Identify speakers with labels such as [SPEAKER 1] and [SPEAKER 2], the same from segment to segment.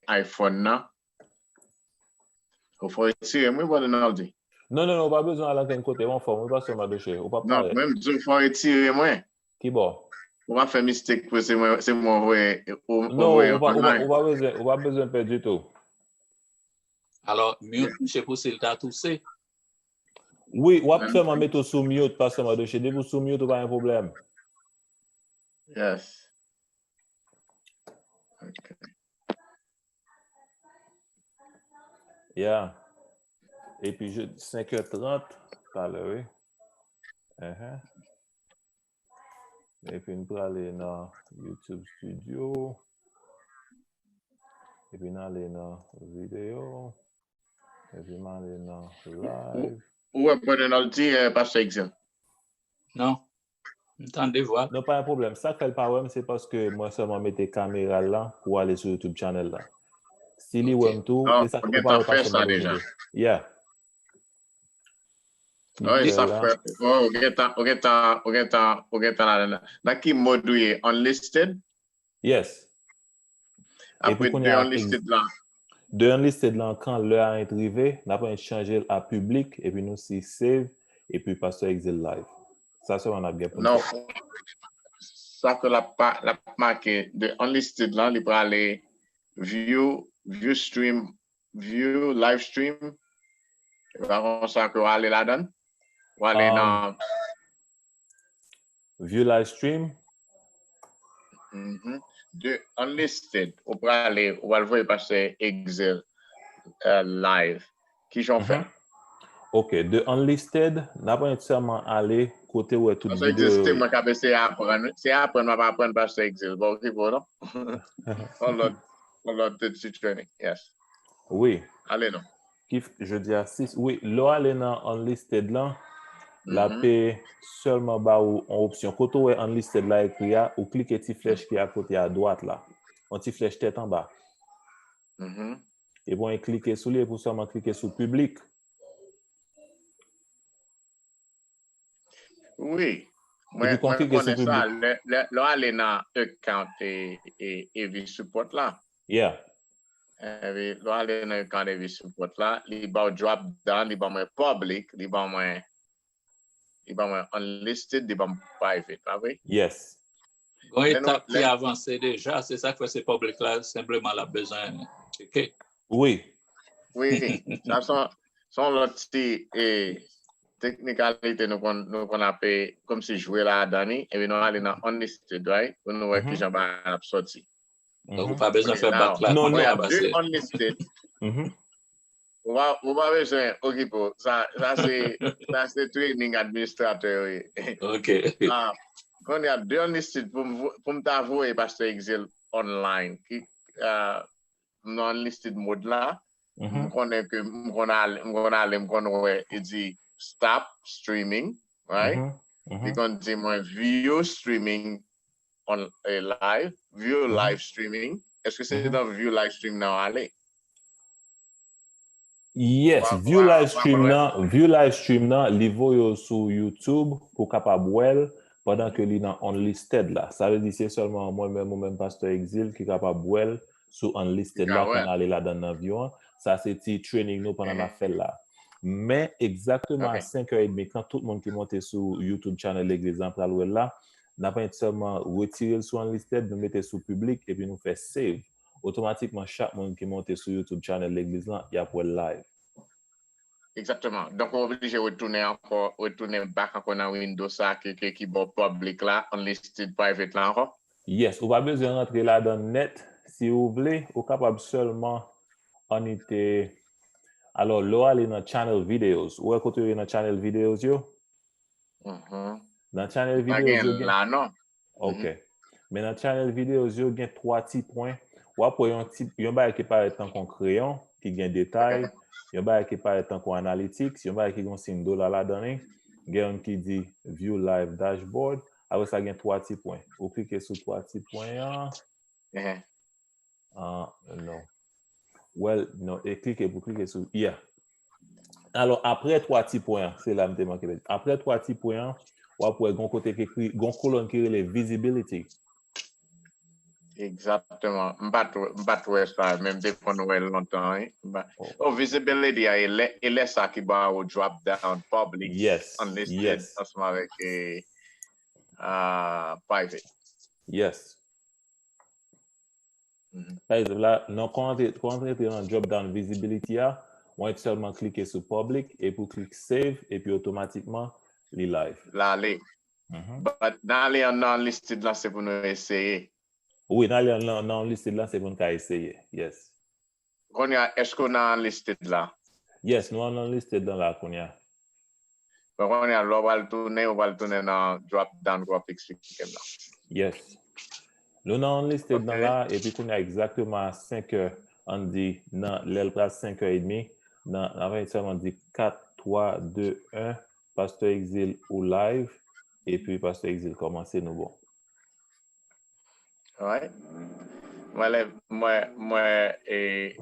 [SPEAKER 1] iPhone là. Il faut retirer moi pour Donaldi.
[SPEAKER 2] Non, pas besoin à l'antenne côté, on forme, pas seulement de chez. Pas
[SPEAKER 1] non, même il faut retirer moi.
[SPEAKER 2] Qui bon?
[SPEAKER 1] On va faire mistake pour c'est moi ouais.
[SPEAKER 2] Non, on va besoin de perdre du tout.
[SPEAKER 3] Alors, mute, c'est pour s'il t'a toussé.
[SPEAKER 2] Oui, on va seulement mettre sous mute, pas seulement de chez. Dès que vous sous mute, pas un problème.
[SPEAKER 1] Yes. Okay.
[SPEAKER 2] Yeah. Et puis, 5h30, par là, oui. Et puis, nous allons aller dans YouTube Studio. Et puis, nous allons aller dans vidéo. Et puis, nous allons aller dans live.
[SPEAKER 1] Où est Donaldi, Pasteur Exil?
[SPEAKER 3] Non. Entendez voir.
[SPEAKER 2] Non, pas un problème. Ça fait le problème, c'est parce que moi seulement mettre caméra là pour aller sur YouTube channel là. Si les web tout,
[SPEAKER 1] et
[SPEAKER 2] ça
[SPEAKER 1] on a fait ça déjà.
[SPEAKER 2] Yeah.
[SPEAKER 1] Oui, ça fait. Oh, dans qui mode est unlisted?
[SPEAKER 2] Yes.
[SPEAKER 1] Après de unlisted là.
[SPEAKER 2] De unlisted là, quand l'heure est arrivée, on a changer à public et puis nous c'est save et puis Pasteur Exil live. Ça, c'est on a bien pour
[SPEAKER 1] non, ça que la marque de unlisted là, il peut aller view stream, view live stream. Avant ça que aller là-dedans. Ou aller dans
[SPEAKER 2] view live stream.
[SPEAKER 1] De unlisted, on peut aller, on va le voir passer Exil live. Qui j'en fais?
[SPEAKER 2] OK, de unlisted, n'a pas nécessairement aller côté où est toute
[SPEAKER 1] vidéo. C'est apprendre, on va apprendre passer Exil. Bon, c'est bon, non? On l'a de training, yes.
[SPEAKER 2] Oui.
[SPEAKER 1] Allez, non.
[SPEAKER 2] Je dis à 6. Oui, là, aller dans unlisted là, la paix seulement bas ou en option. Quand on est unlisted là, écrit, ou cliquez sur la flèche qui est à côté à droite là. On petit flèche tête en bas. Et bon, cliquez sur lui pour seulement cliquer sur public.
[SPEAKER 1] Oui.
[SPEAKER 2] Moi, je connais
[SPEAKER 1] ça. Là, aller dans account et AV support là.
[SPEAKER 2] Yeah.
[SPEAKER 1] Là, aller dans account AV support là, il va drop down, il va mettre public, il va mettre unlisted, il va mettre private, pas vrai?
[SPEAKER 2] Yes.
[SPEAKER 3] Une étape qui a avancé déjà, c'est ça que c'est public là, simplement la besoin de checker.
[SPEAKER 2] Oui.
[SPEAKER 1] Oui, ça sont l'autre technicalité nous qu'on appelle comme si jouer là Dani et puis nous aller dans unlisted, right? Pour nous voir qui j'en va sortir.
[SPEAKER 3] Donc pas besoin de faire back là.
[SPEAKER 2] Non,
[SPEAKER 1] deux unlisted. On va besoin occuper ça c'est training administrateur.
[SPEAKER 3] OK.
[SPEAKER 1] Quand il y a deux unlisted pour me t'avouer Pasteur Exil online qui non unlisted mode là. Il dit stop streaming, right? We're going to do view streaming on a live, view live streaming. Est-ce que c'est dans view live stream now, allez?
[SPEAKER 2] Yes, view live stream now, li voyo sur YouTube pour capable voir pendant que li dans unlisted là. Ça veut dire c'est seulement moi-même Pasteur Exil qui capable voir sur unlisted là quand aller là dans l'avion. Ça, c'est petit training nous pendant la fête là. Mais exactement à 5h30, quand tout le monde qui monte sur YouTube channel l'église là, n'a pas seulement retirer sur unlisted, nous mettons sur public et puis nous fait save. Automatiquement, chaque monde qui monte sur YouTube channel l'église là, il y a pour live.
[SPEAKER 1] Exactement. Donc, on est obligé de retourner back encore dans Windows ça qui est public là, unlisted private là encore.
[SPEAKER 2] Yes, on va besoin de rentrer là dans net. Si vous voulez, vous êtes capable seulement on était. Alors, là, aller dans channel videos. Où est-ce que tu es dans channel videos, yo? Dans channel videos,
[SPEAKER 1] là, non.
[SPEAKER 2] OK. Mais dans channel videos, il y a 3 petits points. Ou après, il y a un bail qui paraît en qu'on crayon, qui gagne détail. Il y a un bail qui paraît en qu'on analytics. Il y a un bail qui gagne signe dollar là-dedans. Il y a un qui dit view live dashboard. Après, ça gagne 3 petits points. Vous cliquez sur 3 petits points. Non. Well, non, et cliquez sur yeah. Alors, après 3 petits points, c'est là que je manqué. Après 3 petits points, on va pouvoir un côté qui écrit, une colonne qui est les visibility.
[SPEAKER 1] Exactement. M'battre ça, même des fois nous longtemps. Oh, visibility, il est ça qui va au drop down public.
[SPEAKER 2] Yes.
[SPEAKER 1] Unlisted,
[SPEAKER 2] Yes.
[SPEAKER 1] ensemble avec private.
[SPEAKER 2] Yes. Par exemple, là, quand on entre dans drop down visibility, on va seulement cliquer sur public et pour cliquer save et puis automatiquement les live.
[SPEAKER 1] Là, les. But dans les non-listed là, c'est pour nous essayer.
[SPEAKER 2] Oui, dans les non-listed là, c'est pour nous essayer. Yes.
[SPEAKER 1] Est-ce qu'on a listed là?
[SPEAKER 2] Yes, nous avons listed dans la Konya.
[SPEAKER 1] On va le tourner dans drop down graphics.
[SPEAKER 2] Yes. Nous avons listed dans là et puis qu'on a exactement à 5 heures. On dit dans l'Elpras 5h30. Dans on dit 4, 3, 2, 1. Pasteur Exil ou live. Et puis Pasteur Exil commencer nous bon.
[SPEAKER 1] Ouais. Moi et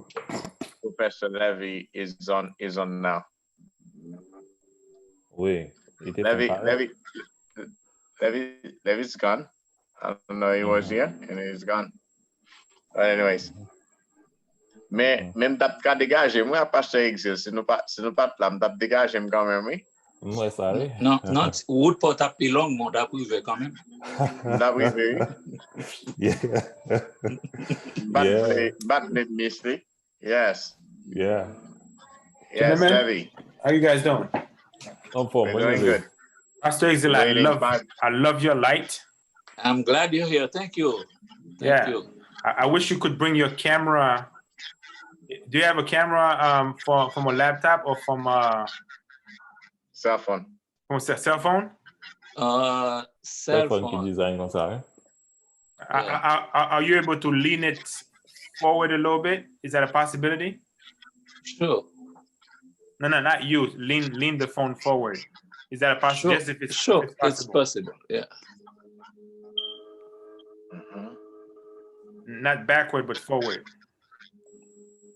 [SPEAKER 1] Professor Levy is on now.
[SPEAKER 2] Oui.
[SPEAKER 1] Levy's gone. I don't know he was here and he's gone. But anyways. Mais même t'as qu'à dégager, moi, Pasteur Exil, si nous pas là, t'as dégagé quand même, oui.
[SPEAKER 2] Moi, ça va.
[SPEAKER 3] Non, wood pot a plus long, mon d'aprivé quand même.
[SPEAKER 1] D'aprivé. Bad mystery. Yes.
[SPEAKER 2] Yeah.
[SPEAKER 1] Yes, Levy.
[SPEAKER 4] How you guys doing?
[SPEAKER 1] We're doing good.
[SPEAKER 4] Pastor Exil, I love your light.
[SPEAKER 3] I'm glad you're here. Thank you. Thank you.
[SPEAKER 4] I wish you could bring your camera. Do you have a camera from a laptop or from
[SPEAKER 1] cell phone?
[SPEAKER 4] From a cell phone?
[SPEAKER 3] Cell phone.
[SPEAKER 2] Qui design comme ça,
[SPEAKER 4] Are you able to lean it forward a little bit? Is that a possibility?
[SPEAKER 3] Sure.
[SPEAKER 4] No, not you. Lean the phone forward. Is that a possibility?
[SPEAKER 3] Sure.
[SPEAKER 4] Yes, if it's,
[SPEAKER 3] sure.
[SPEAKER 4] If it's
[SPEAKER 3] possible. Yeah.
[SPEAKER 4] Not backward, but forward.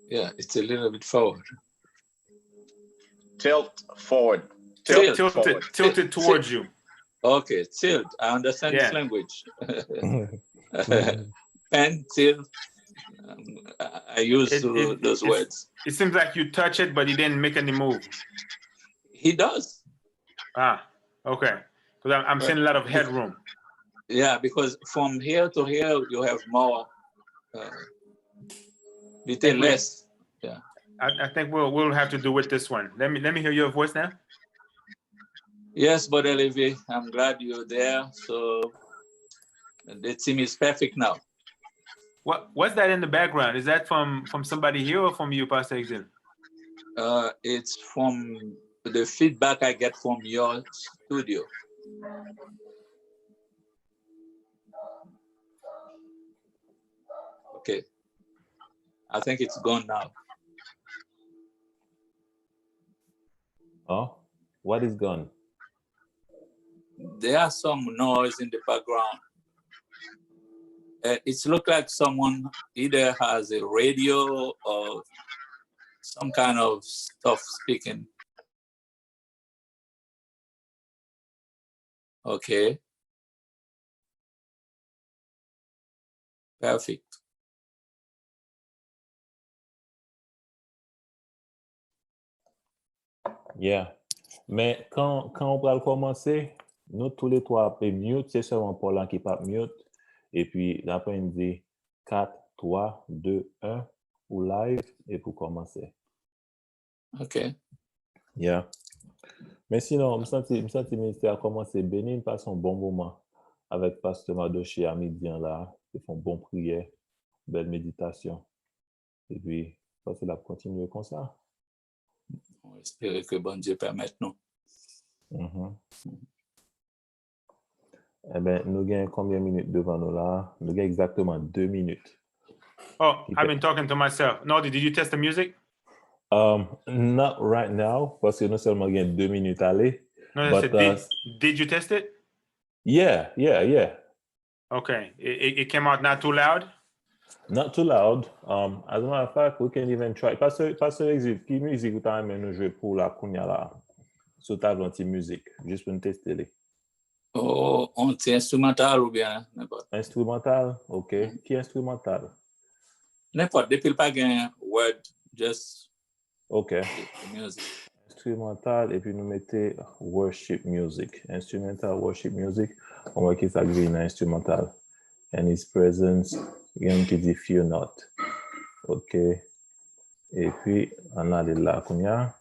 [SPEAKER 3] Yeah, it's a little bit forward.
[SPEAKER 1] Tilt forward.
[SPEAKER 4] Tilt it towards you.
[SPEAKER 3] Okay, tilt. I understand this language. Pen, tilt. I use those words.
[SPEAKER 4] It seems like you touch it, but he didn't make any move.
[SPEAKER 3] He does.
[SPEAKER 4] Okay. Because I'm seeing a lot of headroom.
[SPEAKER 3] Yeah, because from here to here, you have more, little less. Yeah.
[SPEAKER 4] I think we'll have to do with this one. Let me hear your voice now.
[SPEAKER 3] Yes, Brother Levy, I'm glad you're there. So the team is perfect now.
[SPEAKER 4] What's that in the background? Is that from somebody here or from you, Pastor Exil?
[SPEAKER 3] It's from the feedback I get from your studio. Okay. I think it's gone now.
[SPEAKER 2] Oh, what is gone?
[SPEAKER 3] There are some noise in the background. It looks like someone either has a radio or some kind of stuff speaking. Okay. Perfect.
[SPEAKER 2] Yeah. Mais quand on va commencer, nous tous les trois on mute, c'est seulement Paul qui pas mute. Et puis après on dit 4, 3, 2, 1 ou live et pour commencer.
[SPEAKER 3] OK.
[SPEAKER 2] Yeah. Mais sinon, je sens que le ministère a commencé béni, nous passons un bon moment avec Pasteur Madoché à midi là. Ils font bon prière, belle méditation. Et puis, ça c'est la continuer comme ça.
[SPEAKER 3] On espère que bon Dieu permette nous.
[SPEAKER 2] Eh bien, nous avons combien de minutes devant nous là? Nous avons exactement 2 minutes.
[SPEAKER 4] Oh, I've been talking to myself. No, did you test the music?
[SPEAKER 2] Not right now, parce que nous seulement avons 2 minutes à aller.
[SPEAKER 4] No,
[SPEAKER 2] but,
[SPEAKER 4] did you test it?
[SPEAKER 2] Yeah.
[SPEAKER 4] Okay. It came out not too loud?
[SPEAKER 2] Not too loud. As a matter of fact, we can even try. Pasteur Exil, qui musique vous avez nous jouer pour la Kounia là? Sur ta musique, juste pour nous tester.
[SPEAKER 3] Oh, on tient instrumental ou bien n'importe.
[SPEAKER 2] Instrumental? OK. Qui instrumental?
[SPEAKER 3] N'importe, depuis le pas gain word, just
[SPEAKER 2] OK.
[SPEAKER 3] music.
[SPEAKER 2] Instrumental, et puis nous mettons worship music. Instrumental worship music. On va quitter ça green instrumental. And his presence, il y a un qui dit fear not. OK. Et puis, on a là, Kounia.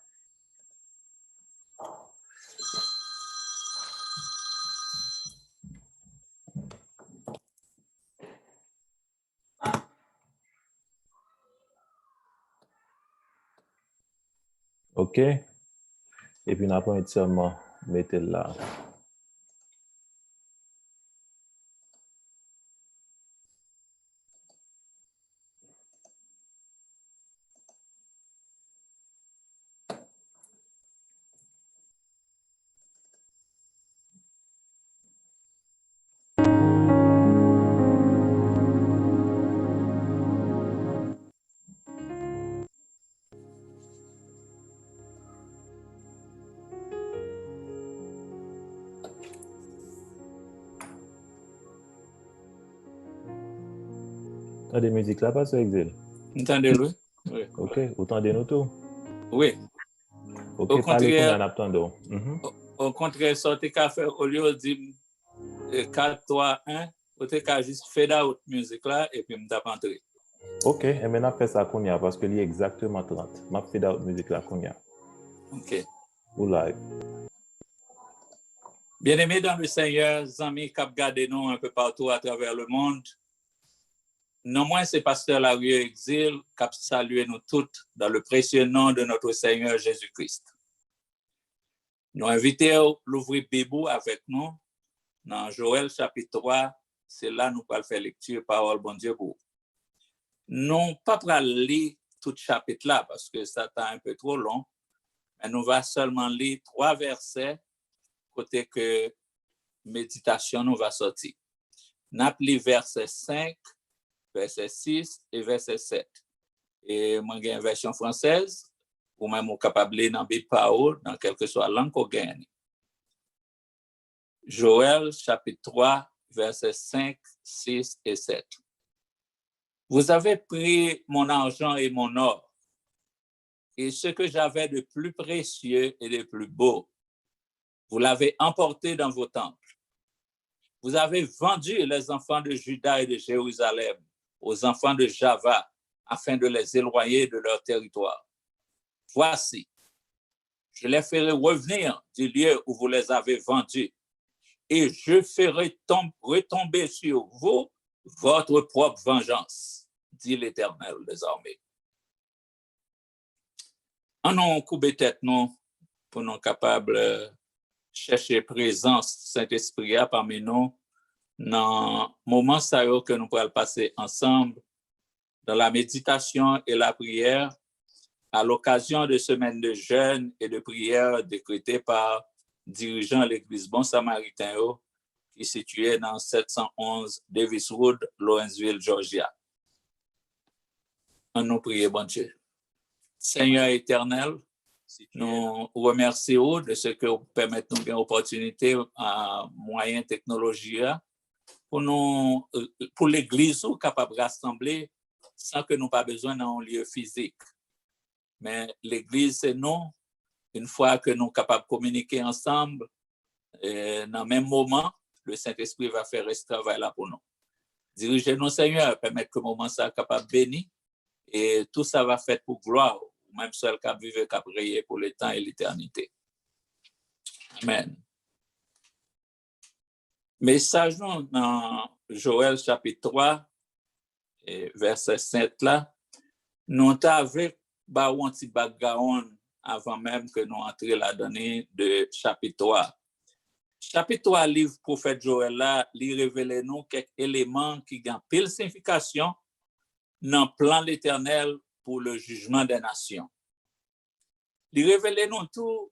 [SPEAKER 2] OK. Et puis, on a pas seulement mettre là. T'as des musiques là, pas sur Exil?
[SPEAKER 3] Entendez-le? Oui.
[SPEAKER 2] OK. Autant de nous tout?
[SPEAKER 3] Oui.
[SPEAKER 2] OK,
[SPEAKER 3] Au
[SPEAKER 2] parlez qu'on
[SPEAKER 3] contraire,
[SPEAKER 2] en attendant.
[SPEAKER 3] au contraire, sortez qu'à faire au lieu de dire 4, 3, 1, vous avez qu'à juste fade out musique là et puis me tape entrer.
[SPEAKER 2] OK, et maintenant, fait ça qu'on y a parce que il est exactement 30. M'a fait d'autres musique là qu'on y a.
[SPEAKER 3] OK.
[SPEAKER 2] Ou live.
[SPEAKER 3] Bien-aimés dans le Seigneur, amis qui regardent nous un peu partout à travers le monde, non moins c'est Pasteur Larue Exil qui salue nous toutes dans le précieux nom de notre Seigneur Jésus-Christ. Nous invitons à l'ouvrir Bible avec nous dans Joël chapitre 3. C'est là nous allons faire lecture parole bon Dieu pour. Non pas pour lire tout chapitre là parce que ça est un peu trop long, mais nous va seulement lire 3 versets côté que méditation nous va sortir. Nous li verset 5, verset 6 et verset 7. Et moi j'ai une version française ou même au capable lire dans Bible parole dans quelque soit langue qu'on gagne. Joël chapitre 3 versets 5, 6 et 7. Vous avez pris mon argent et mon or, et ce que j'avais de plus précieux et de plus beau, vous l'avez emporté dans vos temples. Vous avez vendu les enfants de Juda et de Jérusalem aux enfants de Java, afin de les éloigner de leur territoire. Voici, je les ferai revenir du lieu où vous les avez vendus, et je ferai retomber sur vous votre propre vengeance, dit l'Éternel des armées. En nous couper tête, nous, pour nous capables de chercher présence Saint-Esprit parmi nous, dans le moment que nous pourrons passer ensemble, dans la méditation et la prière, à l'occasion de semaines de jeûne et de prière décrétées par dirigeant l'Église Bon Samaritain, qui est située dans 711 Davis Road, Lawrenceville, Georgia. On nous prie, bon Dieu. Seigneur éternel, nous remercions de ce que vous permettez nous une opportunité à moyen technologie pour l'Église capable de rassembler sans que nous pas besoin d'un lieu physique. Mais l'Église, c'est nous, une fois que nous sommes capables de communiquer ensemble, dans le même moment, le Saint-Esprit va faire ce travail là pour nous. Dirigez-nous, Seigneur, permettre que le moment soit capable de bénir et tout ça va faire pour gloire, même seul qui vivre, qui prier pour le temps et l'éternité. Amen. Message dans Joël chapitre 3, verset 7 là, nous avons un petit background avant même que nous entrions la donnée de chapitre 3. Chapitre 3, livre prophète Joël là, il révèle nous quelques éléments qui ont pile signification dans le plan de l'Éternel pour le jugement des nations. Il révèle nous tout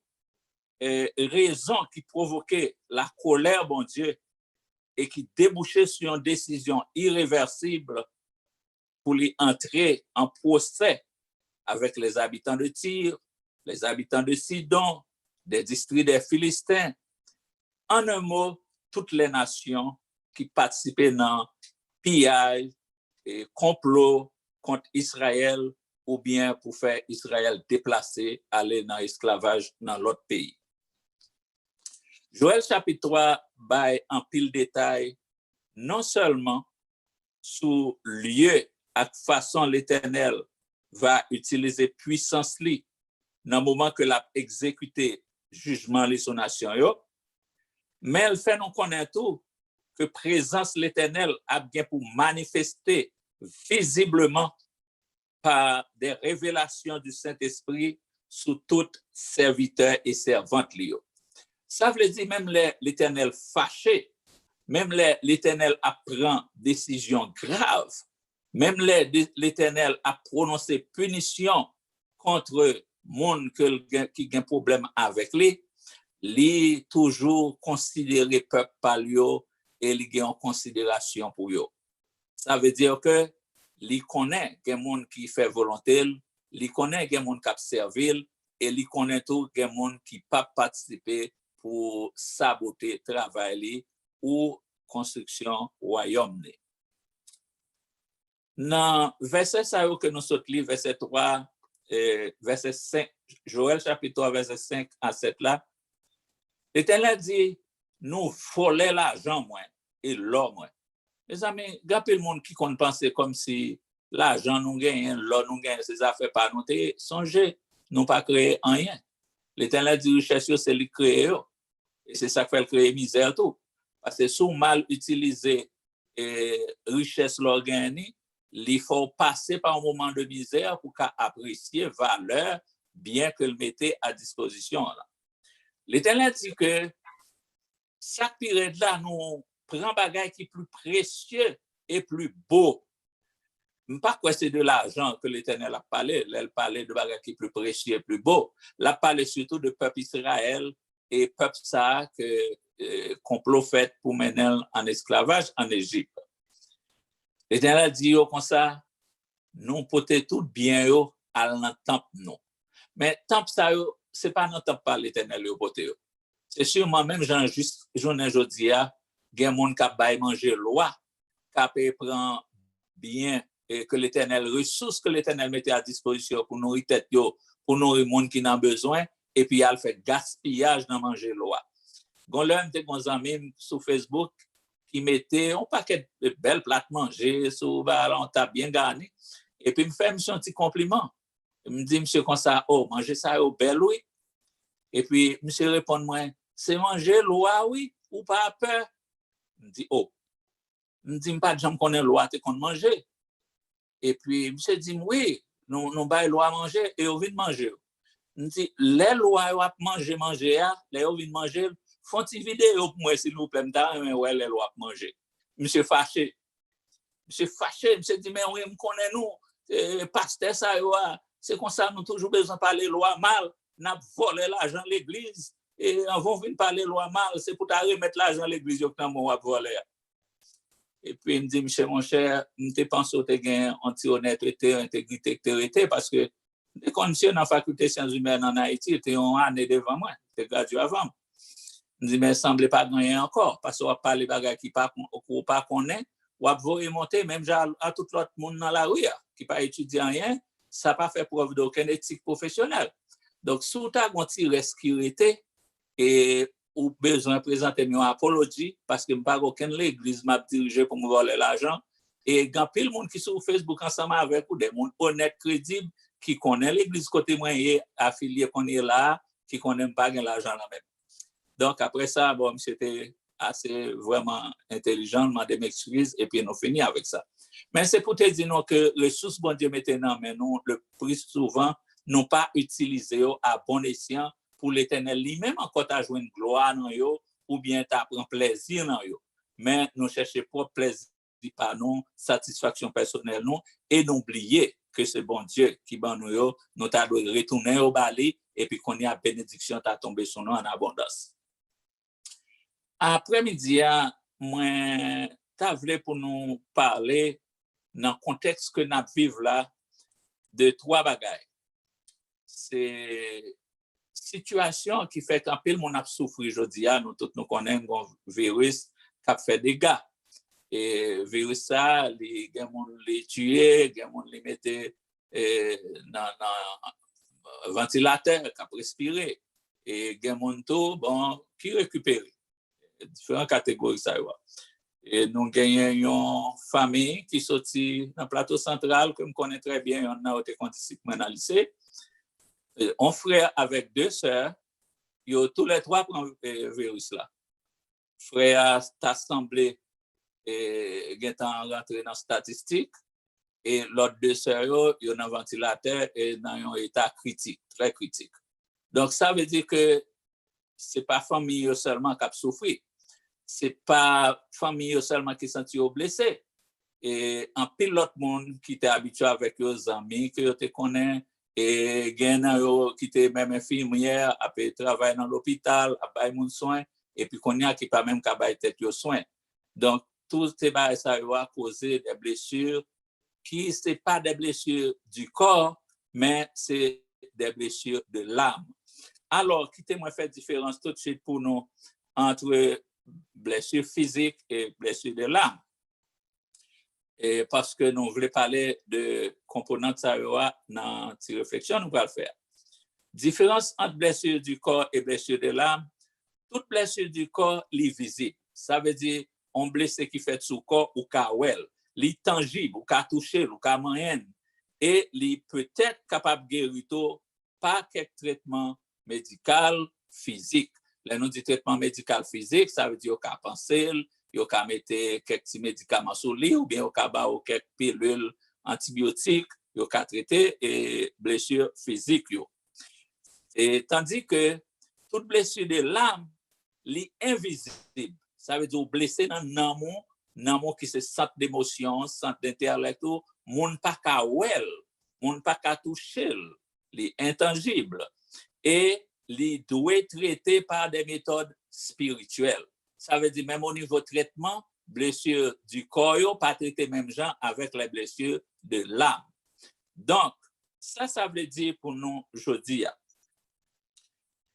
[SPEAKER 3] raisons qui provoquaient la colère, bon Dieu, et qui débouchaient sur une décision irréversible pour y entrer en procès avec les habitants de Tyr, les habitants de Sidon, des districts des Philistins. En un mot, toutes les nations qui participaient dans pillage et complot contre Israël ou bien pour faire Israël déplacer, aller dans l'esclavage dans l'autre pays. Joël chapitre 3 bail en pile détail non seulement sous lieu et façon l'Éternel va utiliser puissance li dans le moment que l'a exécuté jugement li sur nation yo, mais elle fait nous connaître tout que présence l'Éternel a bien pour manifester visiblement par des révélations du Saint-Esprit sous tout serviteur et servante li yo. Ça veut dire même l'Éternel fâché, même l'Éternel apprend décision grave, même l'Éternel a prononcé punition contre monde qui a un problème avec lui toujours considéré peuple par lui et lui en considération pour lui. Ça veut dire que lui connaît des monde qui fait volonté, lui connaît des monde qui servir et lui connaît tout des monde qui pas participer pour saboter travail ou construction royaume. Dans verset ça que nous sortons verset 3 verset 5 Joël chapitre 3 verset 5 à 7 là, l'Éternel dit nous voler l'argent moins et l'or moins. Les amis, gardez le monde qui compte penser comme si l'argent nous gagne, l'or nous gagne, ces affaires pas nous songer, nous pas créer rien. L'Éternel dit richesse c'est lui créer et c'est ça qui fait créer misère tout. Parce que si mal utilisé richesse l'organe, il faut passer par un moment de misère pour apprécier valeur bien que le mettait à disposition. L'Éternel dit que chaque période là nous prend bagage qui est plus précieux et plus beau. Pas quoi c'est de l'argent que l'Éternel a parlé, elle parlait de bagage qui est plus précieux et plus beau. Elle parlait surtout de peuple Israël et peuple ça que complot fait pour mener en esclavage en Égypte. L'Éternel dit comme ça, nous porter tout bien yo à dans temple non. Mais temple ça c'est pas dans temple par l'Éternel yo porter. C'est sûrement même Jean juste journée aujourd'hui a gen monde qui bail manger loi, qui prend bien et que l'Éternel ressources que l'Éternel mettait à disposition pour nourrir tête yo, pour nourrir monde qui n'a besoin et puis elle fait gaspillage dans manger loi. Gon l'homme te gon amis sur Facebook qui mettait un paquet de belles plats manger sur on t'a bien garni et puis me fait un petit compliment. Me dit monsieur comme ça oh manger ça au belle oui. Et puis monsieur répond moi c'est manger loi oui ou pas peur. Me dit oh. Me dit pas jamais connaît loi te qu'on manger. Et puis monsieur dit oui nous bail loi manger et on vient manger. Me dit les lois ou manger les on vient manger font une vidéo pour moi s'il vous plaît me ouais les lois manger. Monsieur fâché monsieur dit mais oui me connaît nous pasteur ça c'est comme ça nous toujours besoin parler loi mal n'a volé l'argent l'église et on va venir parler loi mal c'est pour ta remettre l'argent l'église que on va voler. Et puis il me dit monsieur mon cher me pense au te gain anti-honnêteté intégrité parce que les conditions dans la faculté sciences humaines en Haïti était une année devant moi j'étais gradué avant. Me dit mais semble pas gagner encore parce qu'on parler bagages qui pas connaît ou va remonter même à tout l'autre monde dans la rue qui pas étudier rien ça pas fait preuve d'aucune éthique professionnelle. Donc sous ta gonti sécurité et ou besoin présenter une apologie parce que pas aucune l'église m'a dirigé pour me voler l'argent et grand pile monde qui sur Facebook ensemble avec ou des monde honnête crédible qui connaît l'église côté moi et affilié qu'on est là qui connaît pas gain l'argent là même. Donc après ça bon monsieur était assez vraiment intelligent demandé m'excuses et puis nous fini avec ça. Mais c'est pour te dire non que ressources bon Dieu maintenant mais nous le plus souvent non pas utiliser à bon escient pour l'Éternel lui-même encore t'a joindre gloire dans yo ou bien t'a prendre plaisir dans yo. Mais nous chercher propre plaisir par nous, satisfaction personnelle nous et n'oublier que c'est bon Dieu qui ban nous yo, nous t'a retourner au bali et puis qu'on y a bénédiction t'a tombé sur nous en abondance. Après-midi moi t'a voulu pour nous parler dans le contexte que nous vivons là de trois bagailles. C'est situation qui fait qu'un peu mon a souffert aujourd'hui, nous tous nous connaissons un virus qui a fait des dégâts. Et virus ça, les gens les tué, les gens les mettaient dans ventilateur, qui a respiré. Et les gens bon, qui récupéré. Différentes catégories, ça y va. Et nous gagnons une famille qui sortit dans le plateau central, que je connais très bien, on a été conditionné dans le lycée. Un frère avec 2 sœurs, ils ont tous les 3 pris le virus là. Frère a semblé rentrer dans la statistique et l'autre 2 sœurs, ils ont un ventilateur et dans un état critique, très critique. Donc, ça veut dire que ce n'est pas la famille seulement qui a souffert. Ce n'est pas la famille seulement qui s'est blessée. Et un pilote monde qui était habitué avec leurs amis, que tu connais, et gens qui étaient même infirmières, après travailler dans l'hôpital, après mon soin, et puis qu'on y a qui pas même capable de soin. Donc, tout ces ça a causé des blessures qui ce n'est pas des blessures du corps, mais c'est des blessures de l'âme. Alors, quittez-moi faire différence tout de suite pour nous entre blessures physiques et blessures de l'âme. Et parce que nous voulons parler de composantes dans cette réflexion, nous allons le faire. Différence entre blessure du corps et blessure de l'âme. Toute blessure du corps est visible. Ça veut dire on blessé qui fait sous corps ou kawel, li tangible ou ka toucher ou ka moyen et li peut-être capable guérir par quelques traitements médical physique. Là nous dit traitement médical physique, ça veut dire qu'on peut penser, on peut mettre quelques médicaments sur lui ou bien on peut avoir quelques pilules antibiotiques, on peut traiter et blessure physique yo. Et tandis que toute blessure de l'âme est invisible. Ça veut dire blessé dans l'amour qui se centre d'émotion, centre d'intellect, moun pas ka wel, moun pas ka toucher, les intangibles et les doit traiter par des méthodes spirituelles. Ça veut dire même au niveau traitement, blessure du corps, pas traiter même gens avec les blessures de l'âme. Donc, ça veut dire pour nous aujourd'hui.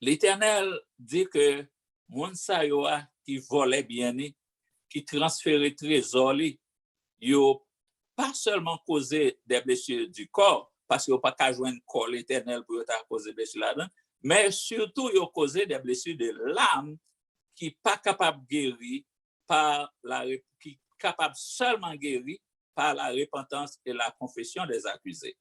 [SPEAKER 3] L'Éternel dit que moun sa yo qui volait bien, qui transférait trésor, yo pas seulement causé des blessures du corps, parce qu'il n'y a pas qu'à joindre corps l'Éternel pour causer des blessures là-dedans, mais surtout il a causé des blessures de l'âme qui n'est pas capable de guérir qui capable seulement guérir par la repentance et la confession des accusés.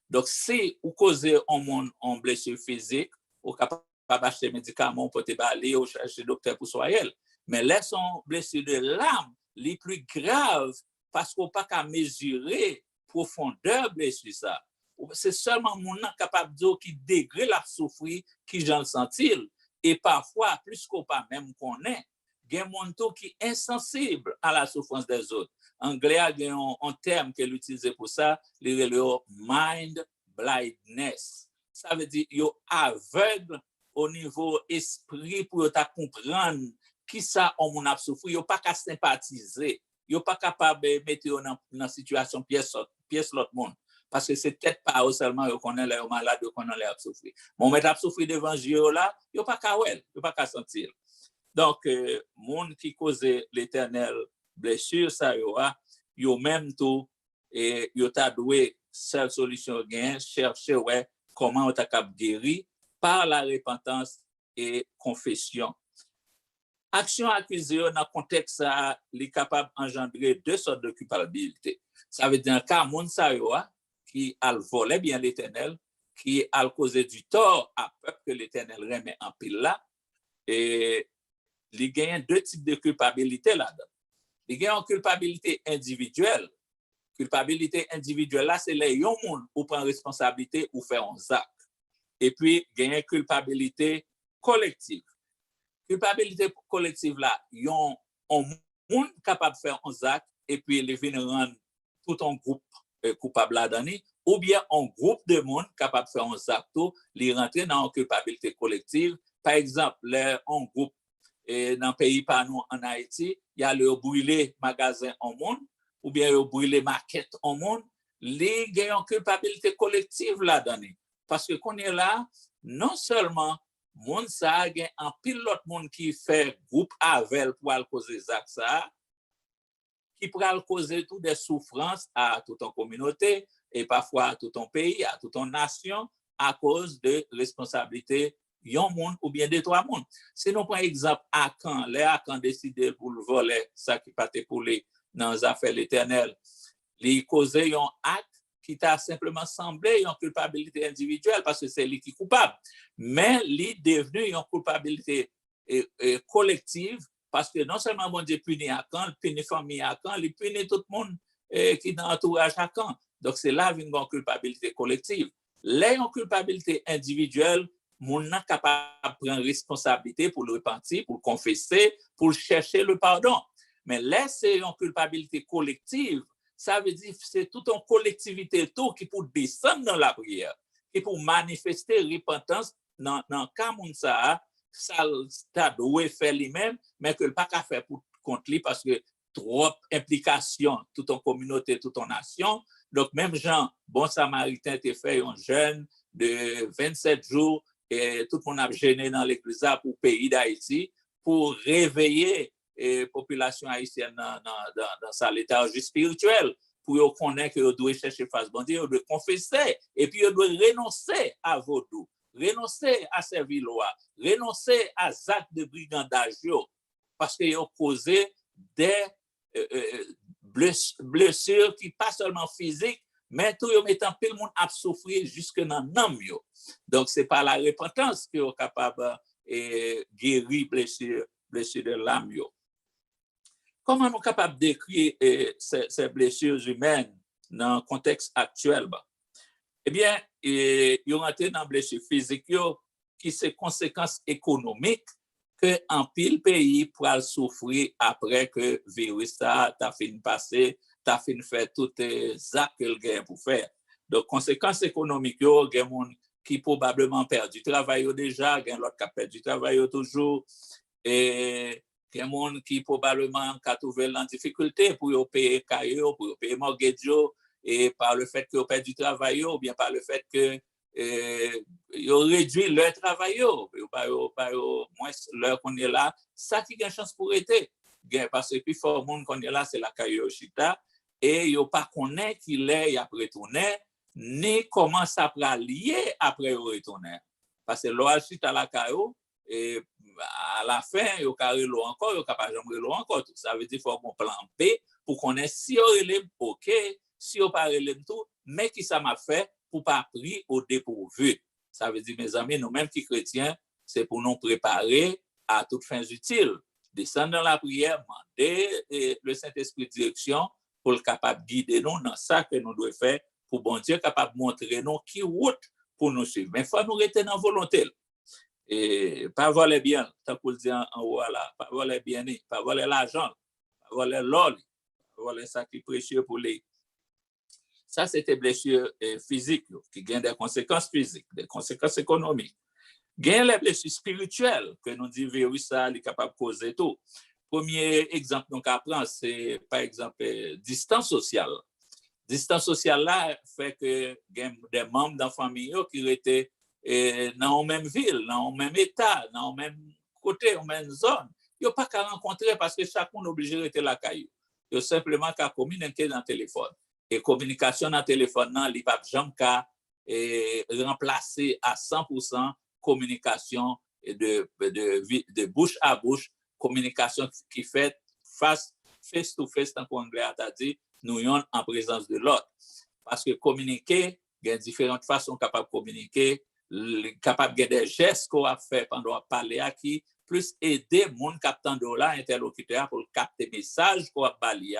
[SPEAKER 3] Donc, si vous causez en blessure physique, vous capable acheter des médicaments pour te balayer ou chercher docteur pour soigner. Mais là, son blessure de l'âme, les plus graves, parce qu'on n'a pas qu'à mesurer profondeur de blessure ça. C'est seulement mon capable de dire qui degré la souffrir, qui j'en sentir. Et parfois, plus qu'on pas même connaît, il y a un monde qui est insensible à la souffrance des autres. En anglais, il y a un terme qu'elle utilise pour ça, le mind blindness. Ça veut dire qu'il est aveugle au niveau esprit pour comprendre qui ça on a souffert, il n'est pas qu'à sympathiser, il n'est pas capable de mettre dans une situation pièce l'autre monde. Parce que c'est peut-être pas seulement qu'on est les malades qu'on a les souffrir. Mon mettre à souffrir devant Dieu là, il n'est pas qu'à il n'est pas qu'à sentir. Donc, monde qui cause l'éternel blessure, ça y a même tout, et il a doué seule solution gain, chercher comment on est capable de guérir par la repentance et confession. Action accusée dans le contexte, ça est capable d'engendrer 2 sortes de culpabilité. Ça veut dire qu'un monde qui a volé bien l'Éternel, qui a causé du tort à peuple que l'Éternel remet en pile là, et il gagne 2 types de culpabilité là-dedans. Il gagne une culpabilité individuelle. Culpabilité individuelle là, c'est les gens qui prennent responsabilité ou faire un acte. Et puis, il y a une culpabilité collective. Culpabilité collective là, il y a un monde capable de faire un acte et puis ils viennent rendre tout un groupe coupable là-dedans, ou bien un groupe de monde capable de faire un acte, les rentrer dans une culpabilité collective. Par exemple, un groupe dans le pays par nous en Haïti, il y a le brûler magasin en monde, ou bien le brûler maquette en monde, les gagnent une culpabilité collective là-dedans. Parce que qu'on est là, non seulement Moun sa gen en pile l'autre monde qui fait groupe avec pour al causer ça qui pral causer tout des souffrances à toute une communauté et parfois à tout un pays, à toute une nation à cause de responsabilité yon monde ou bien de trois monde. Si nous prenons exemple Akan, les Akan décidé pour le voler ça qui partait pour les dans les affaires éternelles, li causer un acte qui t'a simplement semblé une culpabilité individuelle parce que c'est lui qui est coupable. Mais lui devenu une culpabilité collective parce que non seulement bon Dieu punit Akan, il punit famille Akan, il punit tout le monde qui est dans l'entourage Akan. Donc c'est là une culpabilité collective. Là, une culpabilité individuelle, moun nan capable de prendre responsabilité pour le repentir, pour le confesser, pour chercher le pardon. Mais là, c'est une culpabilité collective. Ça veut dire que c'est toute une collectivité tout qui pour descendre dans la prière, qui pour manifester repentance dans le cas où ça doit faire lui-même, mais que le pas qu'à faire pour contre lui parce que trop implication, toute une communauté, toute une nation. Donc, même Jean, bon samaritain, te fait un jeûne de 27 jours et tout le monde a gêné dans l'église pour le pays d'Haïti pour réveiller la population haïtienne dans sa léthargie spirituelle, pour connaître que doit chercher face bon Dieu, doit confesser et puis doit renoncer à vaudou, renoncer à servir loi, renoncer à actes de brigandage parce qu'ils ont causé des blessures qui pas seulement physiques, mais tout en mettant tout le monde à souffrir jusque dans l'âme. Donc, c'est par la repentance qu'ils sont capables de guérir blessures de l'âme. Comment nous sommes capables de décrire ces blessures humaines dans le contexte actuel? Eh bien, ils ont entré dans les blessures physiques qui sont conséquences économiques que en pile pays pour souffrir après que le virus a fini passer, a fini faire toutes les actes que le gain pour faire. Donc, conséquences économiques, il y a des gens qui probablement perdent du travail déjà, il y a l'autre qui a perdu du travail toujours, et il y a des gens qui probablement ont trouvé en difficulté pour payer caillou, pour payer mortgage, et par le fait qu'ils ont perdu du travail, ou bien par le fait que ils ont réduit leur travail, moins l'heure qu'on est là, ça qui a une chance pour être. Parce que plus fort monde qu'on est là, c'est la caillou chita, et ils n'ont pas connaît qu'il est après retourner, ni comment ça peut lier après retourner. Parce que l'eau chita la caillou, et à la fin, ils ont carré l'eau encore, ils n'ont pas jamais l'eau encore. Ça veut dire qu'il faut qu'on plan B pour qu'on ait si on relève, ok, si on pas relève tout, mais qui ça m'a fait pour pas pris au dépourvu. Ça veut dire, mes amis, nous-mêmes qui chrétiens, c'est pour nous préparer à toutes fins utiles. Descendre dans la prière, demander le Saint-Esprit de direction pour le capable de guider nous dans ça que nous devons faire pour bon Dieu capable de montrer nous qui route pour nous suivre. Mais il faut nous rester dans la volonté. Et pas voler bien, tant qu'on dit en haut là, pas voler bien, pas voler l'argent, pas voler l'or, pas voler ça qui est précieux pour les. Ça, c'est des blessures physiques qui ont des conséquences physiques, des conséquences économiques. Il y a les blessures spirituelles que nous disons virus ça est capable de causer tout. Premier exemple qu'on apprend, c'est par exemple distance sociale. Distance sociale là fait que il y a des membres dans la famille qui étaient dans la même ville, dans le même état, dans le même côté, dans la même zone. Ils n'ont pas qu'à rencontrer parce que chacun est obligé de rester la caillou. Ils ont simplement qu'à communiquer dans le téléphone. Et communication dans le téléphone, il n'y a pas jamais qu'à remplacer à 100% communication de bouche à bouche, communication qui fait face to face, tant qu'on a dit, nous sommes en présence de l'autre. Parce que communiquer, il y a différentes façons capables de communiquer, capable de des gestes qu'on a fait pendant parler à qui, plus aider mon captant de là, interlocuteur, pour capter messages qu'on a balayer.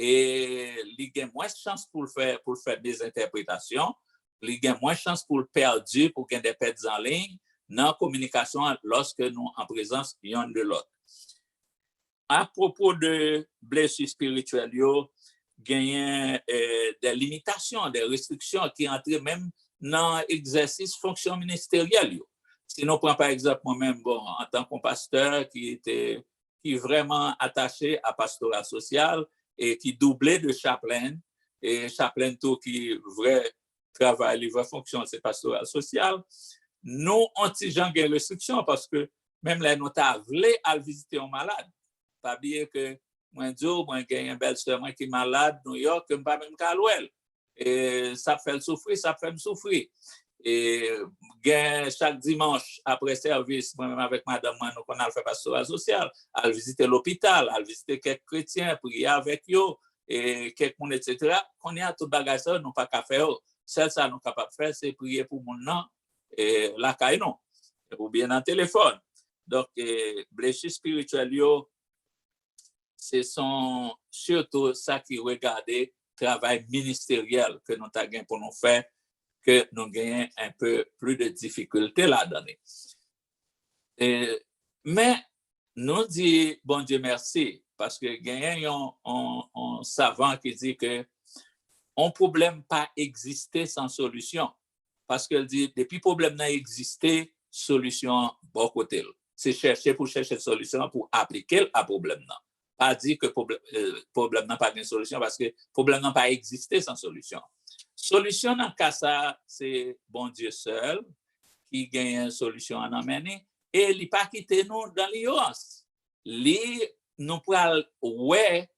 [SPEAKER 3] Et il y a moins de chance pour faire des interprétations, il y a moins de chance pour le perdu, pour qu'il y ait des pertes en ligne, dans la communication lorsque nous en présence l'un de l'autre. À propos de blessures spirituelles, il y a des limitations, des restrictions qui entrent même dans l'exercice fonction ministérielle. Si nous prenons par exemple moi-même, en tant que pasteur qui est vraiment attaché à pastorat social et qui doublait de chaplain, et chaplain tout qui vrai travail, vraie fonction, c'est pastoral social. nous, anti-gens de restriction parce que même là, nous avons voulu aller visiter un malade. Pas oublier que moi, j'ai une belle soeur qui est malade New York, que je ne pas même qu'à l'ouel. Et ça fait souffrir, ça fait me souffrir. Et chaque dimanche, après service, moi-même avec madame, nous avons fait pastoral social, à visiter l'hôpital, à visiter quelques chrétiens, prier avec eux, et quelques monde, etc. On y a tout bagage ça, nous pas qu'à faire. Seul ça, nous capable de faire, c'est prier pour mon nom, et la caille non, ou bien dans le téléphone. Donc, blessures spirituelles, ce sont surtout ça qui regarde le travail ministériel que nous avons pour nous faire, que nous gagnons un peu plus de difficultés là-dedans. Mais nous disons, bon Dieu merci, parce que gagnons un savant qui dit que un problème pas exister sans solution. Parce qu'elle dit, depuis le problème n'a existé, solution bon côté. C'est chercher solution pour appliquer à problème. Pas dire que problème n'a pas de solution parce que le problème n'a pas existé sans solution. Solution dans le cas ça, c'est bon Dieu seul qui gagne une solution à amener et il pas quitter nous dans l'ignorance. Nous pral ouais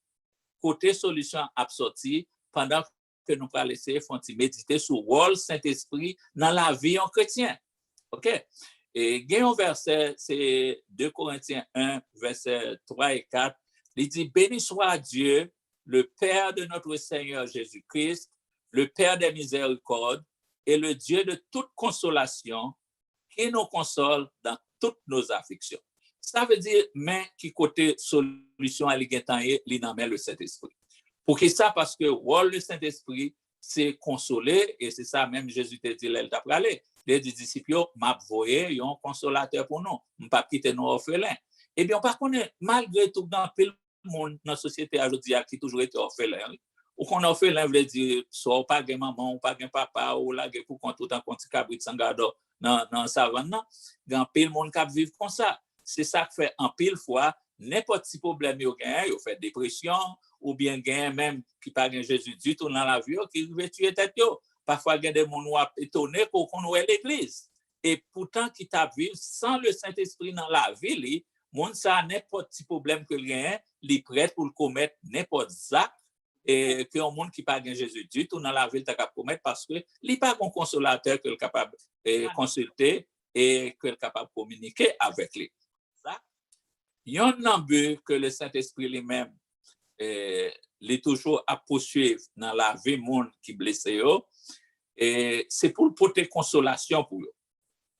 [SPEAKER 3] côté solution absorti pendant que nous pral laisser méditer sur le rôle Saint-Esprit dans la vie en chrétien. OK? Et gagne un verset, c'est 2 Corinthiens 1, versets 3 et 4. Il dit, béni soit Dieu, le Père de notre Seigneur Jésus-Christ, le Père des miséricordes et le Dieu de toute consolation qui nous console dans toutes nos afflictions. Ça veut dire, mais qui côté solution à l'égentaille, l'inamène le Saint-Esprit. Pour qui ça? Parce que le Saint-Esprit, c'est consoler, et c'est ça même Jésus te dit, il t'a parlé. Les disciples, m'a voyé, un consolateur pour nous, on pas quitter nos orphelins. Eh bien, par contre, malgré tout, dans le monde, dans la société aujourd'hui, qui toujours été orphelin, ou qu'on orphelin veut dire, soit pas de maman, ou pas de papa, ou là, pour qu'on tout en compte cabrit sangado dans la savane, dans le monde qui vit comme ça. C'est ça qui fait en pile fois, n'importe quel problème, il fait dépression, ou bien gain même qui pas de Jésus du tout dans la vie, qui veut tuer tête. Parfois, il y a des gens étonnés qu'on voit l'église. Et pourtant, qui t'a vu sans le Saint-Esprit dans la vie, moun ça n'importe petit problème que rien, il est prêt pour le commettre n'importe ça et que un monde qui pas gain Jésus du tout dans la ville t'a capable commettre parce que il pas un consolateur que est capable consulter et que est capable de communiquer avec lui. Ça il y a un but que le Saint-Esprit lui-même est toujours à poursuivre dans la vie monde qui blessé et c'est pour le porter consolation pour eux.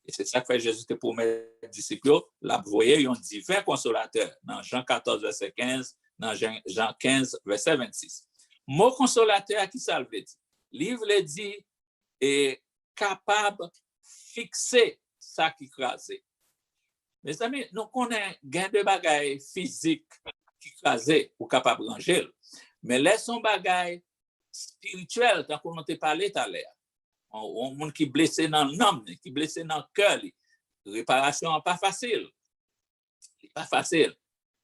[SPEAKER 3] Et c'est ça que Jésus te promet aux disciples, la voyez, un divin consolateur dans Jean 14, verset 15, dans Jean 15, verset 26. Mot consolateur, qui ça veut dire? Livre le dit, est capable de fixer ça qui crase. Mes amis, nous connaissons gain de bagaille physique qui crase ou capable de ranger, mais laissons bagaille spirituel, tant qu'on t'a parlé tout à l'heure. Un monde qui est blessé dans l'âme, qui est blessé dans le cœur, réparation n'est pas facile. C'est pas facile.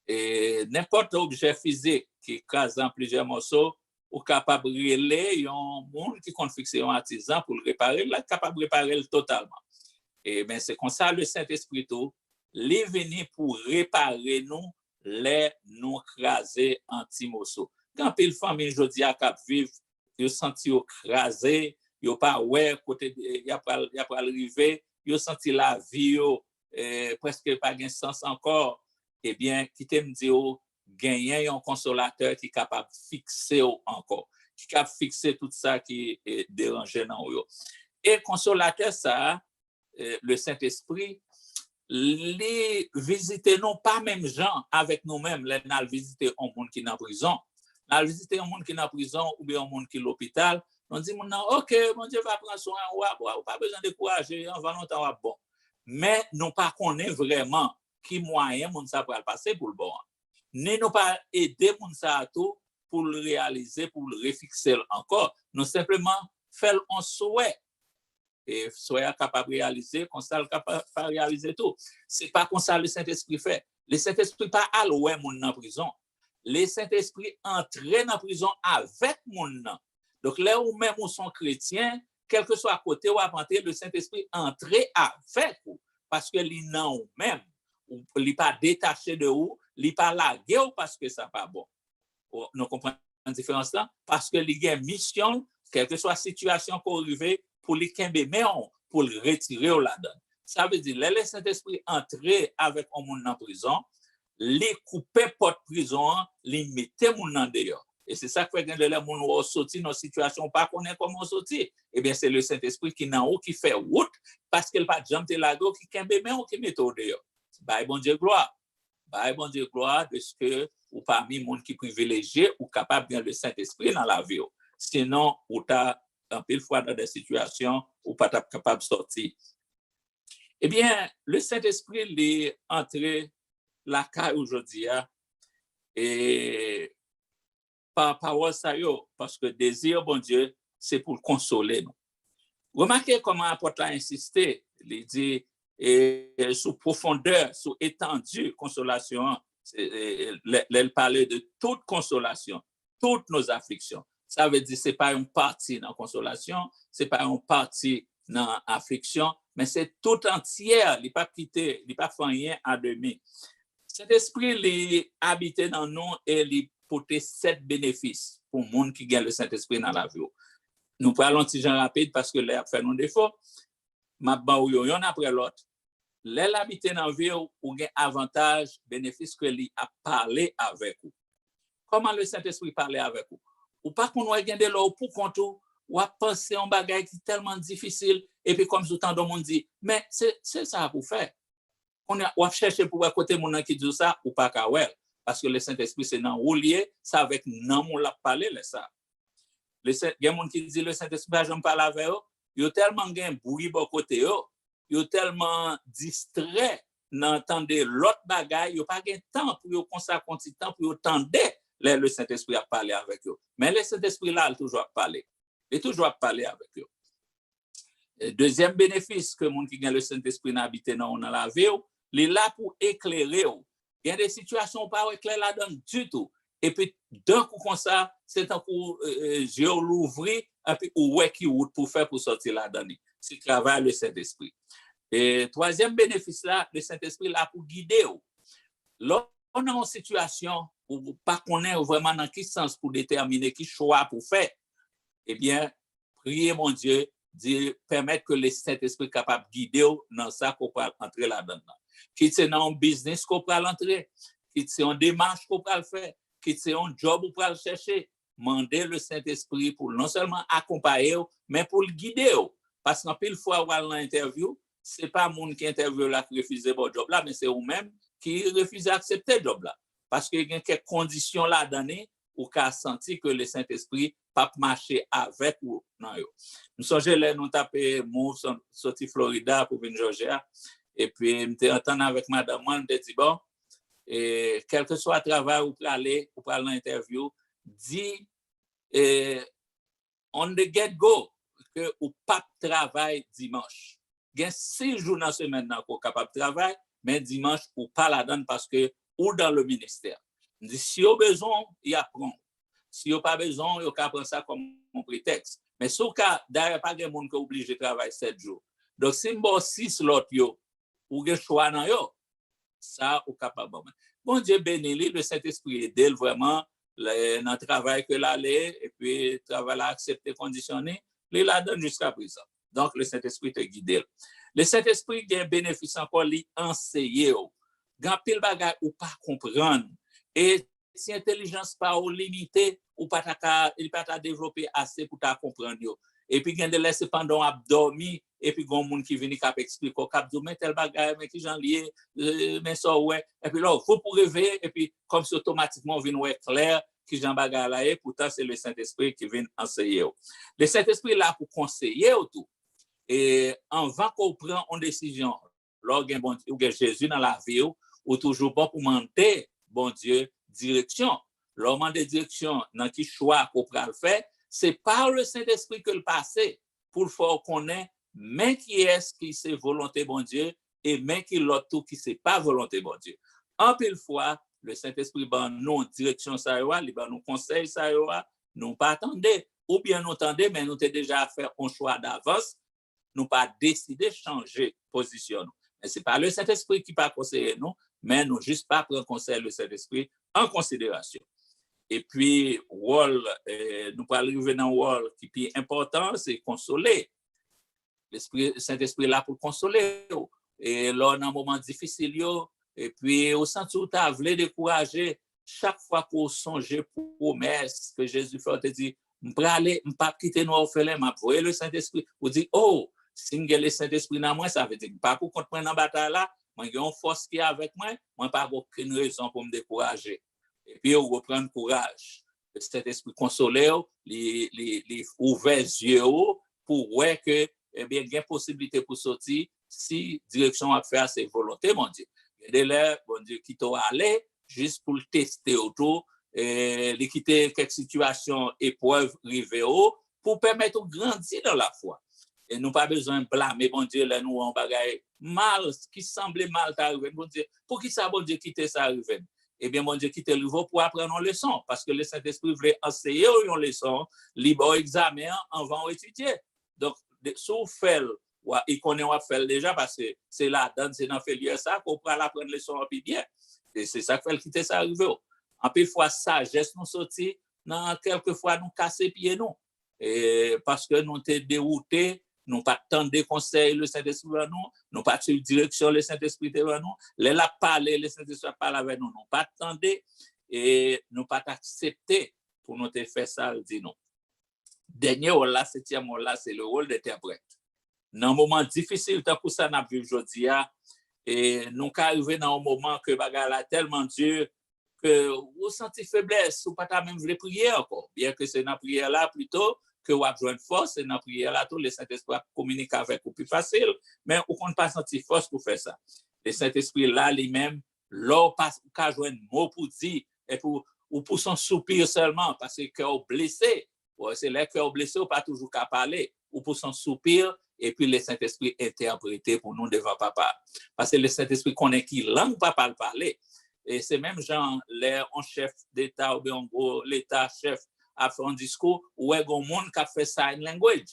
[SPEAKER 3] Et n'importe objet physique qui écrase en plusieurs morceaux, ou capable de relayer un monde qui compte fixer un artisan pour le réparer, là, capable de réparer totalement. Et bien, c'est comme ça le Saint-Esprit, il est venu pour réparer nous, les nous craser en petits morceaux. Quand une famille aujourd'hui a cap vivre, ils senti crasé, yo pas ouais côté y a pas arrivé, yo senti la vie presque pas gain sens encore. Eh bien, qui t'aime dire gagner un consolateur qui est capable de fixer encore, qui est capable de fixer tout ça qui est dérangé dans eux. Et consolateur ça, le Saint-Esprit, les visiter non pas même gens avec nous-mêmes, les n'al visiter un monde qui est en prison, n'al visiter un monde qui est en prison ou bien un monde qui est à l'hôpital. On dit, OK, mon Dieu va prendre soin, pas besoin de décourager, on va longtemps, bon. Mais nous pas connaît vraiment qui moyen mon ça pour passer pour le bon. Nous n'avons pas aidé mon ça tout pour le réaliser, pour le refixer encore. Nous simplement faisons un souhait. Et soyez capable de réaliser, comme ça, capable de réaliser tout. Ce n'est pas comme ça le Saint-Esprit fait. Le Saint-Esprit pas à l'ouest mon en prison. Le Saint-Esprit entre dans la prison avec mon. Donc là où même où sont chrétiens, quel que soit à côté ou à entrer, le Saint-Esprit entrer avec vous. Parce que li nan ou même, ou li pas détaché de vous, li pas lagué ou parce que ça pas bon. Nous comprenons la différence là? Parce que li gen mission, quelle que soit la situation qu'on arrive, pour li kembe meon, pour le retirer ou la donne. Ça veut dire, le Saint-Esprit entrer avec un monde en prison, li couper porte prison, li mette moun nan dehors. Et c'est ça que fait que les gens sortent dans une situation pas connaît comment sortir. Eh bien, c'est le Saint-Esprit qui n'a qui fait route parce qu'il pas jamais la go qui kembe mais qui met au dehors. Bah bon Dieu gloire. Bah bon Dieu gloire de ce que ou parmi monde qui privilégié ou capable bien le Saint-Esprit dans la vie. Sinon, ou t'a un pile fois dans des situations où pas capable de sortir. Eh bien, le Saint-Esprit est entré la caille aujourd'hui et par parole ça yo, parce que désir bon Dieu c'est pour consoler nous. Remarquez comment l'apôtre a insisté, il dit sous profondeur, sous étendue consolation, il parlait de toute consolation, toutes nos afflictions. Ça veut dire c'est pas une partie dans consolation, c'est pas une partie dans affliction, mais c'est tout entière, il pas quitté, il pas fait rien à demi. Cet esprit il habite dans nous et il porter 7 bénéfices pour le monde qui gagne le Saint-Esprit dans la vie. Nous parlons de gens rapide parce que l'air fait nos défauts. Ma ban yon après l'autre. L'air habiter dans la vie ou gagne avantage, bénéfice que lui a parlé avec vous. Comment le Saint-Esprit parler avec vous? Ou pas qu'on va gagner de l'eau pour compte ou à penser en bagage qui est tellement difficile et puis comme tout le monde dit, mais c'est ça pour faire. On a cherché pour à côté mon qui dit ça ou pas qu'à ouais. Parce que le Saint-Esprit, c'est dans ou lié, ça avec non, on l'a parlé, ça. Il y a des gens qui disent le Saint-Esprit, je ne parle avec eux, ils ont tellement de bruit de côté, ils ont tellement distrait d'entendre l'autre bagaille, ils n'ont pas de temps pour consacrer un petit temps pour entendre le Saint-Esprit à parler avec eux. Mais le Saint-Esprit, là, il toujours parler. Il toujours parler avec eux. Le deuxième bénéfice que les gens qui ont le Saint-Esprit n'habitent dans la vie, il est là pour éclairer. Il y a des situations pas éclair là-dedans du tout. Et puis, d'un coup comme ça, c'est un coup, je l'ouvrir, et puis, ouais, qui route pour faire pour sortir là-dedans. C'est travail le Saint-Esprit. Et troisième bénéfice là, le Saint-Esprit là pour guider. Lorsqu'on a une situation où pas connaître vraiment dans quel sens pour déterminer quel choix pour faire, eh bien, priez mon Dieu, permettre que le Saint-Esprit capable de guider dans ça qu'on peut entrer là-dedans. Qui c'est dans un business qu'on peut entrer, qui c'est une démarche qu'on peut faire, qui c'est un job qu'on peut chercher, mandez le Saint-Esprit pour non seulement accompagner, mais pour le guider. Parce qu'en pile fois, on a l'interview, ce n'est pas le monde qui interviewe là qui refuse le job là, mais c'est vous-même qui refusez d'accepter le job là. Parce qu'il y a quelques conditions là données ou qui a senti que le Saint-Esprit pas marcher avec vous. Nous sommes là, nous taper move sorti Florida pour venir Georgia. Et puis, je me entendu avec madame, moi, je me dis, bon, et quel que soit le travail ou pour aller l'interview, dit, on the get-go, que ou pas travail dimanche. Il y a 6 jours dans la semaine qu'on est capable de travailler, mais dimanche, ou pas la donne parce que, ou dans le ministère. Si vous avez besoin, il y a prend. Si vous n'avez pas besoin, vous pouvez prendre ça comme un prétexte. Mais sauf que, d'ailleurs, pas de monde qui est obligé de travailler 7 jours. Donc, si vous avez 6 l'autre, ou que choix dans yo ça ou capable bon Dieu béni le Saint-Esprit aide vraiment dans le travail que l'aller et puis travail à accepter conditionné il la donne jusqu'à présent donc le Saint-Esprit te guide le Saint-Esprit a un bénéfice encore lui enseigner grand pile bagay ou pas comprendre et si intelligence pas ou limitée ou pas il pas ta développer assez pour ta comprendre yo. Et puis, il y a des laissés pendant à dormir, et puis, il y a des gens qui viennent cap expliquer, cap dire, mais tel bagage, mais qui j'en lié, mais ça, ouais. Et puis là, il faut pour rêver, et puis, comme si automatiquement, vient ouais clair, qui j'en bagage là, et pourtant, c'est le Saint-Esprit qui vient enseigner. Le Saint-Esprit est là pour conseiller tout. Et avant qu'on prenne une décision, lorsqu'il y a Jésus dans la vie, ou toujours bon pour demander, bon Dieu, direction. Lorsqu'on demande direction, dans qui choix qu'on peut le faire, c'est par le Saint-Esprit que le passé pour faire connaître mais qui est-ce qui c'est volonté bon Dieu et mais qui l'autre tout qui c'est pas volonté bon Dieu. En pile fois le Saint-Esprit ban nous direction ça yo, il ban nous conseil ça yo, nous pas attendre ou bien nous entendons, mais nous avons déjà fait un choix d'avance, nous pas décidé de changer position. Mais ce n'est pas le Saint-Esprit qui va conseiller nous, mais nous juste pas prendre conseil le Saint-Esprit en considération. Et puis, nous allons arriver dans le rôle qui est important, c'est consoler. Le Saint-Esprit est là pour consoler. Et là, dans un moment difficile, et puis, au sens où tu as voulu décourager, chaque fois qu'on songe pour promesse que Jésus fait, on te dit, je ne vais pas quitter nos orphelins, je vais le Saint-Esprit. On dit, oh, si je le Saint-Esprit dans moi, ça veut dire, pas pour contre moi dans la bataille là, moi, j'ai une force qui est avec moi, moi, pas aucune raison pour me décourager. Et puis, on reprend le courage. Le Saint-Esprit consolé, les ouvert les yeux pour voir que, eh bien, il y a possibilité pour sortir si direction à faire ses volontés, mon Dieu. Et là, bon Dieu, qui t'a allé juste pour le tester autour, et quitter quelques situations, épreuves, river pour permettre de grandir dans la foi. Et nous pas besoin de blâmer, bon Dieu, là, nous, on bagaille mal, qui semblait mal t'arriver, bon Dieu. Pour qui ça, bon Dieu, quitter ça arriver? Eh bien, mon Dieu, quitter le niveau pour apprendre une leçon, parce que le Saint-Esprit voulait enseigner une leçon, libre examen, avant étudier. Donc, si on fait, il connaît on fait déjà, parce que c'est là, c'est dans fait ça, qu'on peut apprendre leçon en plus bien. Et c'est ça qui fait quitter ça arriver. En plus, fois sagesse nous sortir, quelquefois nous casser pieds nous. Et parce que nous sommes déroutés, nous pas tant de conseils le Saint-Esprit à nous, nous pas de direction le Saint-Esprit à nous, les la parler, le Saint-Esprit parle avec nous, nous pas attendre et nous pas accepter pour nous faire ça, dit non. Dernier rôle là, septième rôle là, c'est le rôle d'interprète. Dans un moment difficile, tant que ça n'a vu aujourd'hui, et nous arrivons dans un moment que bagarre là tellement dur que vous sentez faiblesse, ou pas même voulu prier encore, bien que c'est dans la prière là plutôt que vous avez besoin de force, et dans la prière là, tout le Saint-Esprit communique avec vous plus facile, mais vous ne pas sentir force pour faire ça. Le Saint-Esprit là, lui-même, là, pas qu'à jouer un mot pour dire, et pour son soupir seulement, parce que le cœur blessé, c'est le cœur blessé, ou pas toujours qu'à parler, ou pour son soupir, et puis le Saint-Esprit interprété pour nous devant papa. Parce que le Saint-Esprit connaît qui langue papa le parler. Et c'est même genre, un chef d'État ou bien l'État chef a fait un discours où il y a un monde qui a fait sign language.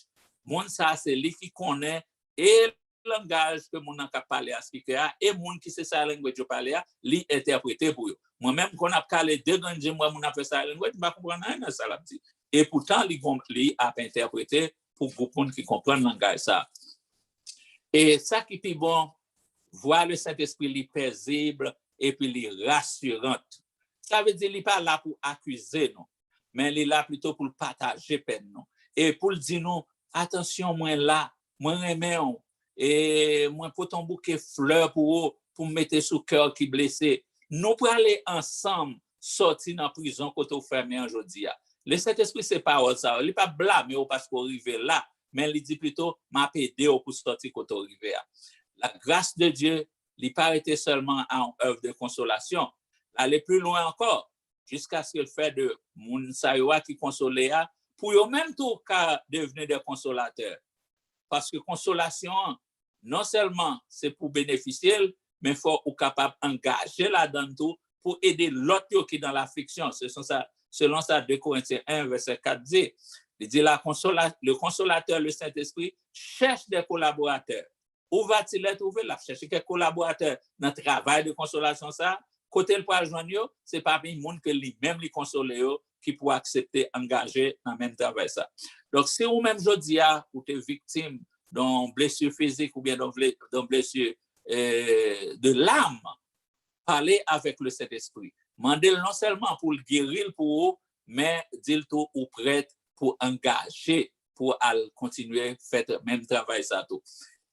[SPEAKER 3] Monde ça, c'est lui qui connaît et le langage que mon a parlé à speaker et monde qui sait sign language parler lui interpréter pour eux. Moi-même, quand on a parlé de grands moi, mon a fait sign language, je ne comprends rien dans ça. Et pourtant, lui a interprété pour beaucoup qui comprennent le langage ça. Et ça qui est bon, voir le Saint-Esprit paisible et puis les rassurante. Ça veut dire qu'il n'est pas là pour accuser nous, mais il est là plutôt pour partager peine nous. Et pour dire nous, attention, moi là, moi remets et moi pour ton bouquet fleurs pour mettre sous cœur qui blessé. Nous pour aller ensemble sortir dans la prison quand on ferme aujourd'hui. Le Saint-Esprit, c'est pas ça. Il n'est pas blâmé parce qu'on arrive là, mais il dit plutôt, m'a aidé pour sortir quand on arrive là. La grâce de Dieu, il n'a pas été seulement en œuvre de consolation. Aller plus loin encore, jusqu'à ce qu'il fait de Mounsaïwa qui consolait, pour eux-mêmes tout cas devenir des consolateurs. Parce que consolation, non seulement c'est pour bénéficier, mais il faut être capable d'engager là-dedans tout pour aider l'autre qui est dans l'affliction. Selon ça, 2 Corinthiens 1, verset 4 dit, il dit le consolateur, le Saint-Esprit, cherche des collaborateurs. Où va-t-il les trouver? Là, chercher quelques collaborateurs dans le travail de consolation. Ça, côté le point joindre, c'est pas bien le monde que lui-même les consoler qui pourra accepter, engager dans le même travail. Ça. Donc, si vous-même, aujourd'hui, vous êtes victime d'une blessure physique ou bien d'une blessure de l'âme, parlez avec le Saint-Esprit. Mandez-le non seulement pour le guérir pour vous, mais dites-le tout ou prête pour engager, pour continuer à faire le même travail. Ça, tout.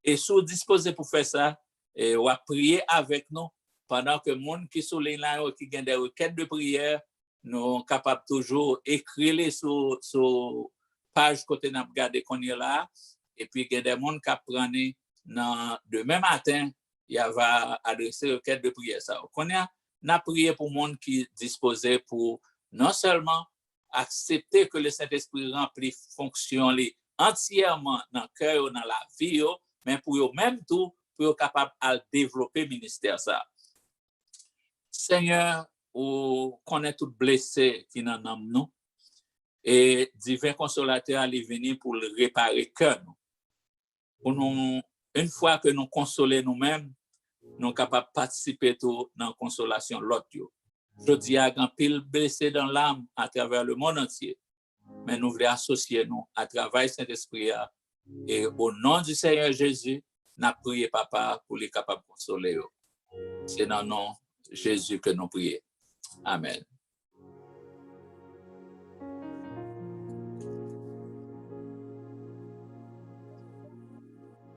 [SPEAKER 3] Et si vous disposez pour faire ça, vous prier avec nous pendant que les gens qui sont là, qui ont des requêtes de prière, nous sommes capables toujours d'écrire sur la page côté nous regarder qu'on est là. Et puis, il y a des gens qui prennent demain matin, il va adresser requête de prière. Ça. On a prié pour les gens qui disposaient pour non seulement accepter que le Saint-Esprit remplit fonction entièrement dans le cœur ou dans la vie, mais pour eux-mêmes tout, pour être capable de développer le ministère. Ça. Seigneur, on connaît tout blessé qui n'en a nous. Et divin consolateur allait venir pour le réparer cœur. Pour nous, une fois que nous consolons nous-mêmes, nous sommes capables de participer dans la consolation de l'autre. Je dis à un pile blessé dans l'âme à travers le monde entier, mais nous voulons associer nous à travers Saint-Esprit. Et au nom du Seigneur Jésus, nous prions Papa pour les capables de consoler. C'est dans le nom de Jésus que nous prions. Amen.